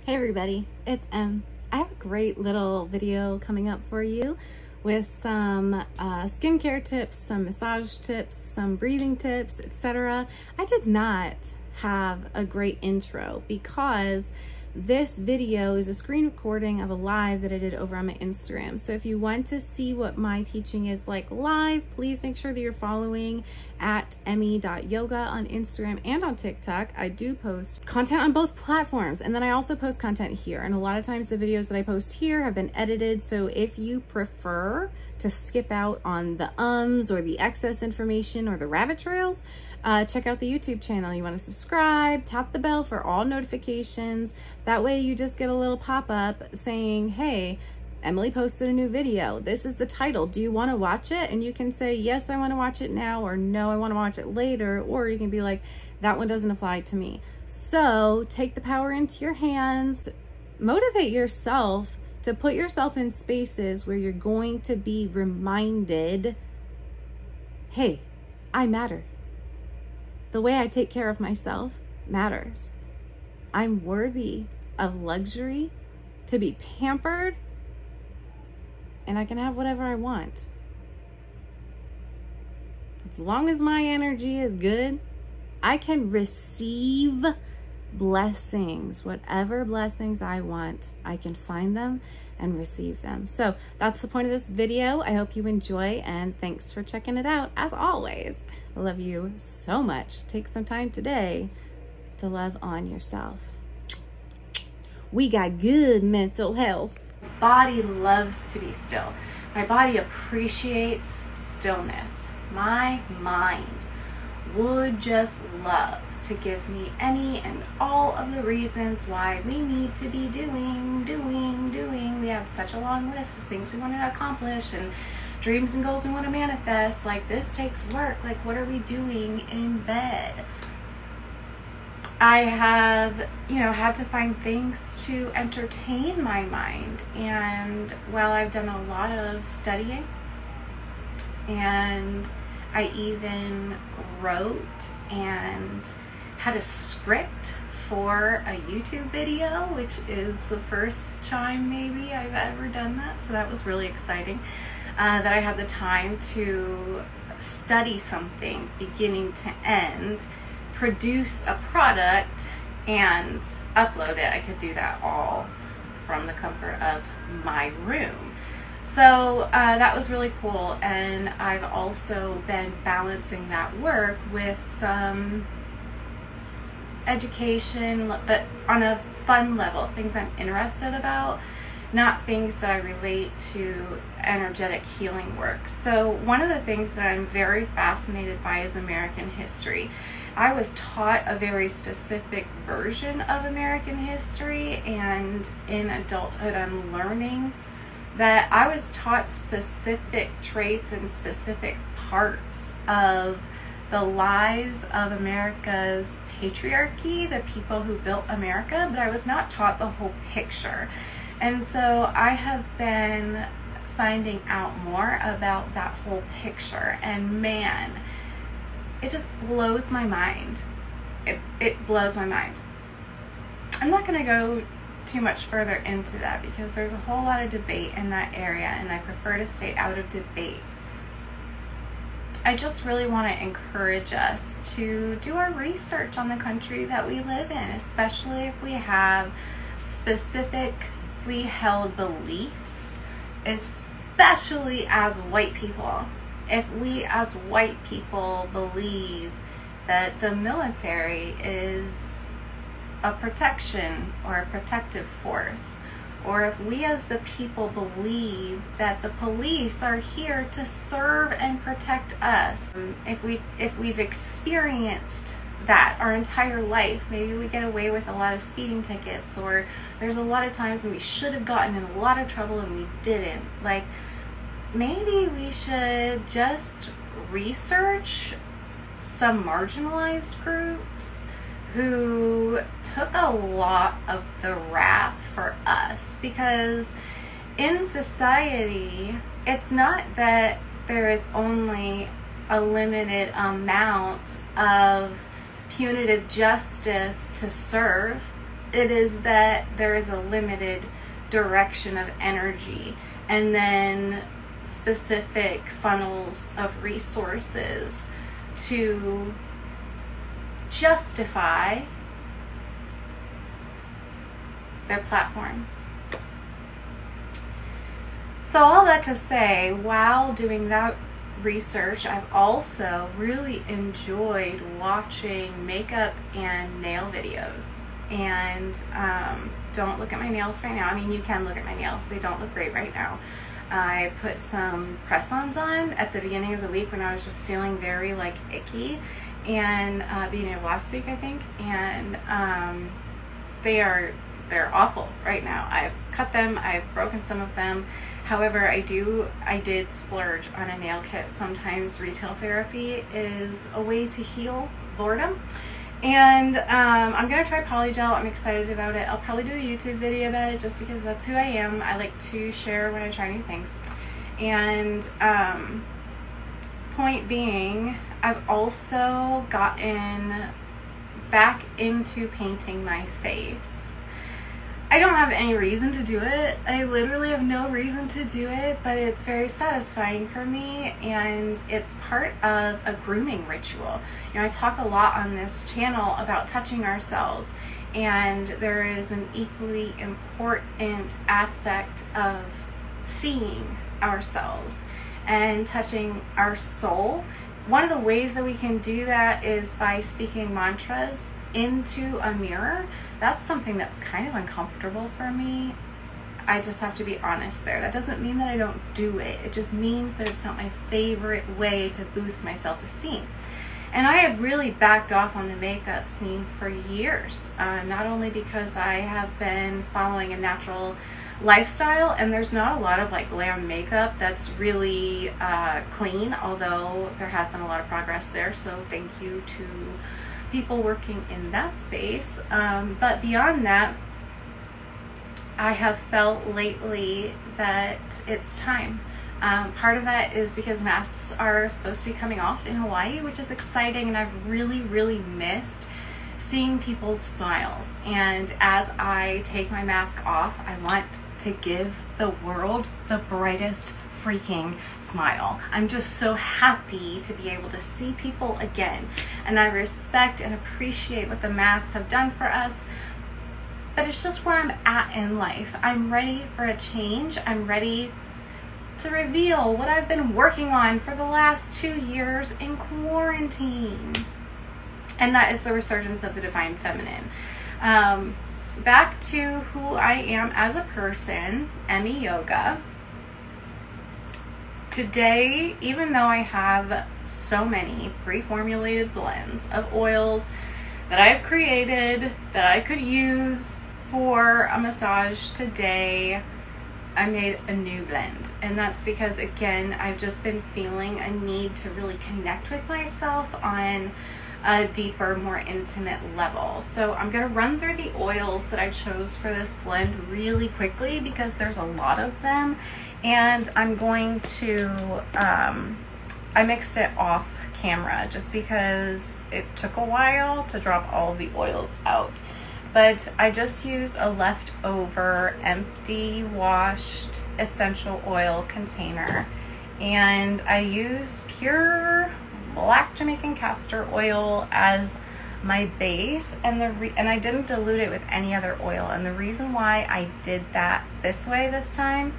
Hey everybody, it's Em. I have a great little video coming up for you with some skincare tips, some massage tips, some breathing tips, etc. I did not have a great intro because this video is a screen recording of a live that I did over on my Instagram. So if you want to see what my teaching is like live, please make sure that you're following at emme.yoga on Instagram and on TikTok. I do post content on both platforms, and then I also post content here. And a lot of times the videos that I post here have been edited. So if you prefer to skip out on the ums or the excess information or the rabbit trails, check out the YouTube channel. You want to subscribe, tap the bell for all notifications. That way you just get a little pop-up saying, hey, Emily posted a new video. This is the title. Do you want to watch it? And you can say, yes, I want to watch it now, or no, I want to watch it later. Or you can be like, that one doesn't apply to me. So take the power into your hands, motivate yourself to put yourself in spaces where you're going to be reminded, hey, I matter. The way I take care of myself matters. I'm worthy of luxury, to be pampered, and I can have whatever I want. As long as my energy is good, I can receive blessings. Whatever blessings I want, I can find them and receive them. So that's the point of this video. I hope you enjoy, and thanks for checking it out. As always, I love you so much. Take some time today to love on yourself. We got good mental health. Body loves to be still. My body appreciates stillness. My mind would just love to give me any and all of the reasons why we need to be doing. We have such a long list of things we want to accomplish and dreams and goals we want to manifest. Like, this takes work. Like, what are we doing in bed? I have, had to find things to entertain my mind. And while I've done a lot of studying, and I even wrote and had a script for a YouTube video, which is the first time maybe I've ever done that. So that was really exciting, that I had the time to study something beginning to end, produce a product, and upload it. I could do that all from the comfort of my room. So that was really cool. And I've also been balancing that work with some education, but on a fun level, things I'm interested about, not things that I relate to energetic healing work. So one of the things that I'm very fascinated by is American history. I was taught a very specific version of American history, and in adulthood I'm learning that I was taught specific traits and specific parts of the lives of America's patriarchy, the people who built America, but I was not taught the whole picture. And so I have been finding out more about that whole picture, and man, it just blows my mind. It blows my mind. I'm not going to go too much further into that because there's a whole lot of debate in that area, and I prefer to stay out of debates. I just really want to encourage us to do our research on the country that we live in, especially if we have specifically held beliefs, especially as white people. If we as white people believe that the military is a protection or a protective force, or if we as the people believe that the police are here to serve and protect us, if we've experienced that our entire life, maybe we get away with a lot of speeding tickets, or there's a lot of times when we should have gotten in a lot of trouble and we didn't. Like, maybe we should just research some marginalized groups who took a lot of the wrath for us, because in society, it's not that there is only a limited amount of punitive justice to serve. It is that there is a limited direction of energy, and then specific funnels of resources to justify their platforms. So all that to say, while doing that research, I've also really enjoyed watching makeup and nail videos. And don't look at my nails right now. I mean, you can look at my nails. They don't look great right now. I put some press-ons on at the beginning of the week when I was just feeling very like icky, and beginning of last week, I think, and they're awful right now. I've cut them, I've broken some of them. However, I did splurge on a nail kit. Sometimes retail therapy is a way to heal boredom. And I'm gonna try polygel. I'm excited about it. I'll probably do a YouTube video about it just because that's who I am. I like to share when I try new things. And point being, I've also gotten back into painting my face. I don't have any reason to do it. I literally have no reason to do it, but it's very satisfying for me, and it's part of a grooming ritual. You know, I talk a lot on this channel about touching ourselves, and there is an equally important aspect of seeing ourselves and touching our soul. One of the ways that we can do that is by speaking mantras into a mirror. That's something that's kind of uncomfortable for me. I just have to be honest there. That doesn't mean that I don't do it. It just means that it's not my favorite way to boost my self-esteem. And I had really backed off on the makeup scene for years, not only because I have been following a natural lifestyle, and there's not a lot of like glam makeup that's really clean, although there has been a lot of progress there, so thank you to people working in that space. But beyond that, I have felt lately that it's time. Part of that is because masks are supposed to be coming off in Hawaii, which is exciting, and I've really missed seeing people's smiles. And as I take my mask off, I want to give the world the brightest freaking smile. I'm just so happy to be able to see people again, and I respect and appreciate what the masks have done for us, but it's just where I'm at in life. I'm ready for a change. I'm ready to reveal what I've been working on for the last 2 years in quarantine, and that is the resurgence of the divine feminine. Back to who I am as a person, Emme Yoga. Today, even though I have so many pre-formulated blends of oils that I've created that I could use for a massage today, I made a new blend. And that's because, again, I've just been feeling a need to really connect with myself on a deeper, more intimate level. So I'm going to run through the oils that I chose for this blend really quickly because there's a lot of them. And I'm going to, I mixed it off camera just because it took a while to drop all of the oils out. But I just used a leftover empty washed essential oil container. And I use pure black Jamaican castor oil as my base, and I didn't dilute it with any other oil. And the reason why I did that this way this time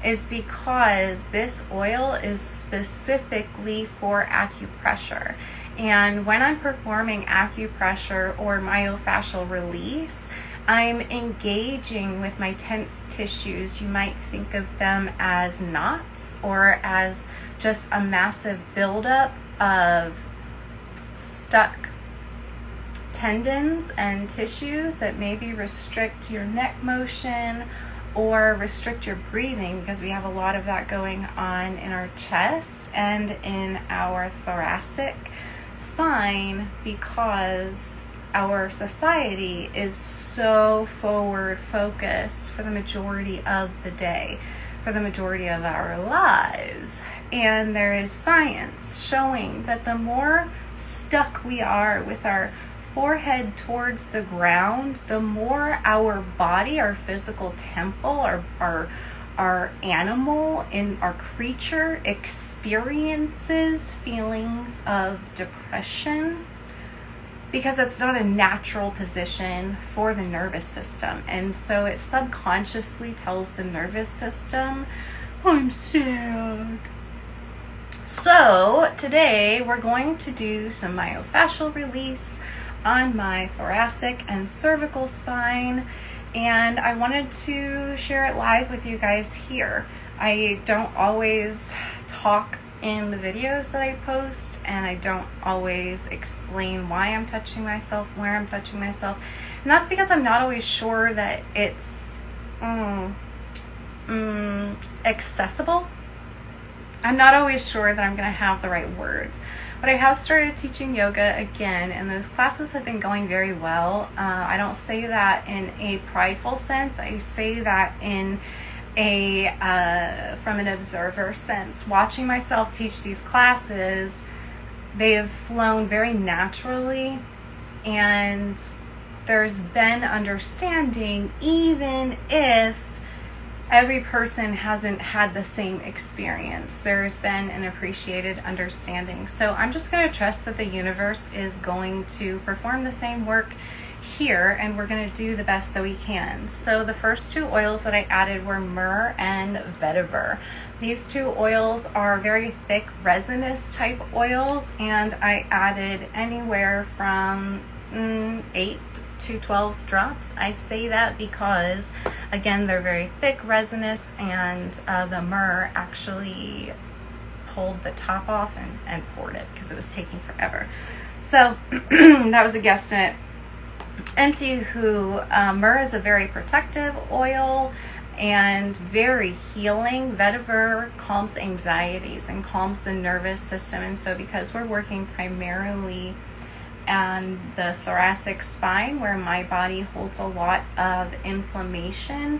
is because this oil is specifically for acupressure. And when I'm performing acupressure or myofascial release, I'm engaging with my tense tissues. You might think of them as knots or as just a massive buildup of stuck tendons and tissues that maybe restrict your neck motion or restrict your breathing, because we have a lot of that going on in our chest and in our thoracic spine, because our society is so forward focused for the majority of the day, for the majority of our lives. And there is science showing that the more stuck we are with our forehead towards the ground, the more our body, our physical temple, our animal and our creature experiences feelings of depression, because it's not a natural position for the nervous system. And so it subconsciously tells the nervous system, I'm sad. So today we're going to do some myofascial release on my thoracic and cervical spine, and I wanted to share it live with you guys here. I don't always talk in the videos that I post, and I don't always explain why I'm touching myself, where I'm touching myself, and that's because I'm not always sure that it's accessible. I'm not always sure that I'm going to have the right words, but I have started teaching yoga again, and those classes have been going very well. I don't say that in a prideful sense. I say that in from an observer sense. Watching myself teach these classes, they have flown very naturally, and there's been understanding, even if every person hasn't had the same experience. There's been an appreciated understanding. So I'm just going to trust that the universe is going to perform the same work here, and we're going to do the best that we can. So the first two oils that I added were myrrh and vetiver. These two oils are very thick resinous type oils, and I added anywhere from 8 to 12 drops. I say that because, again, they're very thick resinous, and the myrrh actually pulled the top off and poured it because it was taking forever. So that was a guesstimate. Myrrh is a very protective oil and very healing. Vetiver calms anxieties and calms the nervous system. And so because we're working primarily on the thoracic spine, where my body holds a lot of inflammation,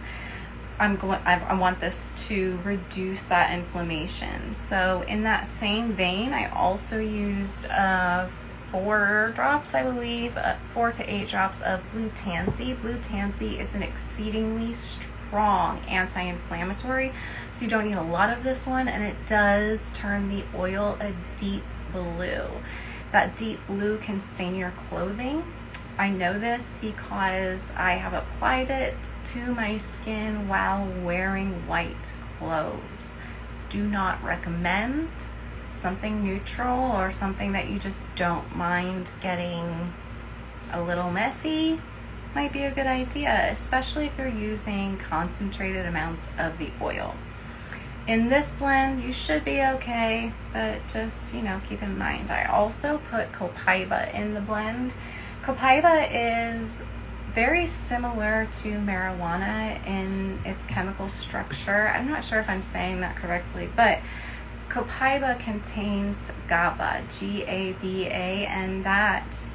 I want this to reduce that inflammation. So in that same vein, I also used 4 drops, I believe, 4 to 8 drops of blue tansy. Blue tansy is an exceedingly strong anti-inflammatory, so you don't need a lot of this one, and it does turn the oil a deep blue. That deep blue can stain your clothing. I know this because I have applied it to my skin while wearing white clothes. Do not recommend. Something neutral or something that you just don't mind getting a little messy might be a good idea, especially if you're using concentrated amounts of the oil. In this blend, you should be okay, but just, keep in mind. I also put copaiba in the blend. Copaiba is very similar to marijuana in its chemical structure. I'm not sure if I'm saying that correctly, but copaiba contains GABA, G-A-B-A, and that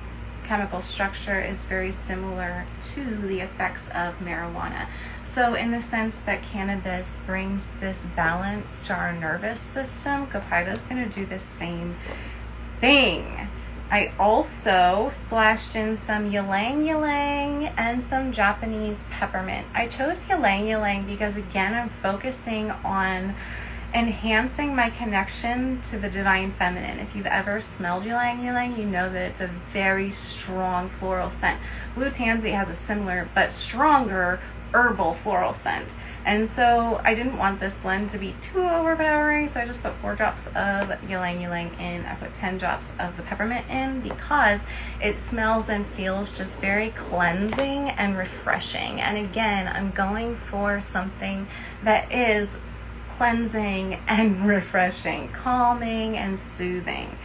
chemical structure is very similar to the effects of marijuana. So in the sense that cannabis brings this balance to our nervous system, copaiba is going to do the same thing. I also splashed in some ylang ylang and some Japanese peppermint. I chose ylang ylang because, again, I'm focusing on enhancing my connection to the divine feminine. If you've ever smelled ylang ylang, you know that it's a very strong floral scent. Blue tansy has a similar but stronger herbal floral scent. And so I didn't want this blend to be too overpowering, so I just put 4 drops of ylang ylang in. I put 10 drops of the peppermint in because it smells and feels just very cleansing and refreshing. And again, I'm going for something that is cleansing and refreshing, calming and soothing.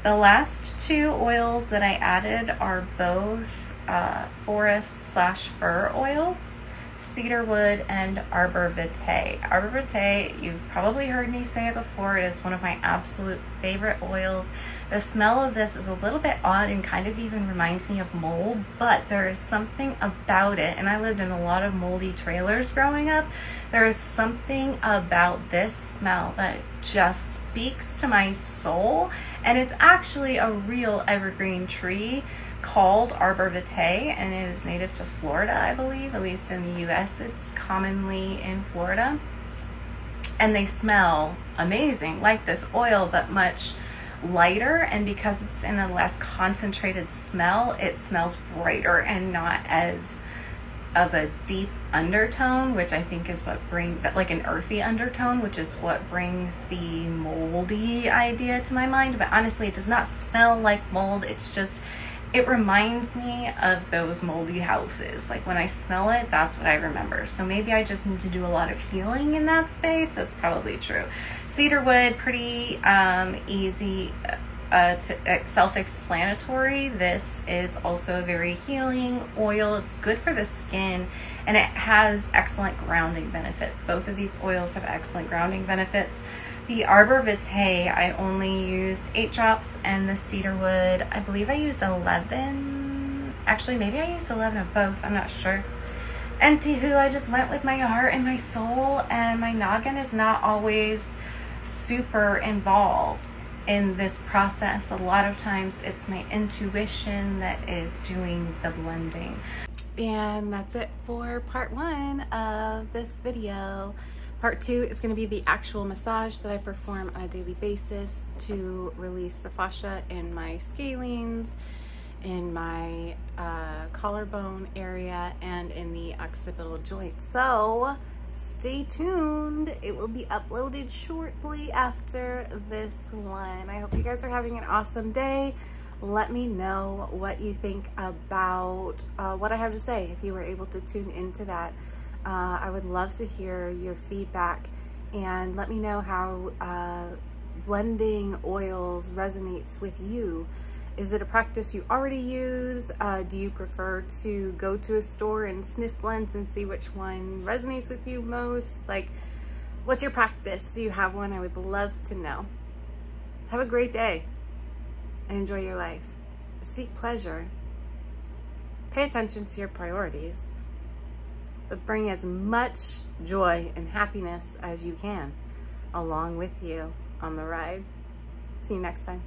The last 2 oils that I added are both forest/fir oils, cedarwood and arbor vitae. Arbor vitae, you've probably heard me say it before, it is one of my absolute favorite oils. The smell of this is a little bit odd and kind of even reminds me of mold, but there is something about it, and I lived in a lot of moldy trailers growing up. There is something about this smell that just speaks to my soul, and it's actually a real evergreen tree, called arbor vitae, and it is native to Florida, I believe. At least in the US, it's commonly in Florida. And they smell amazing, like this oil, but much lighter. And because it's in a less concentrated smell, it smells brighter and not as of a deep undertone, which I think is what brings, like an earthy undertone, which is what brings the moldy idea to my mind. But honestly, it does not smell like mold. It's just, it reminds me of those moldy houses. Like when I smell it, that's what I remember. So maybe I just need to do a lot of healing in that space. That's probably true. Cedar wood, pretty easy, self-explanatory. This is also a very healing oil. It's good for the skin, and it has excellent grounding benefits. Both of these oils have excellent grounding benefits. The arbor vitae, I only used 8 drops, and the cedar wood, I believe I used 11. Actually, maybe I used 11 of both. I'm not sure. Anywho, I just went with my heart and my soul, and my noggin is not always super involved in this process. A lot of times it's my intuition that is doing the blending. And that's it for part 1 of this video. Part 2 is going to be the actual massage that I perform on a daily basis to release the fascia in my scalenes, in my collarbone area, and in the occipital joint. So stay tuned. It will be uploaded shortly after this one. I hope you guys are having an awesome day. Let me know what you think about what I have to say if you were able to tune into that. I would love to hear your feedback, and let me know how blending oils resonates with you. Is it a practice you already use? Do you prefer to go to a store and sniff blends and see which one resonates with you most? Like, what's your practice? Do you have one? I would love to know. Have a great day and enjoy your life. Seek pleasure. Pay attention to your priorities, but bring as much joy and happiness as you can along with you on the ride. See you next time.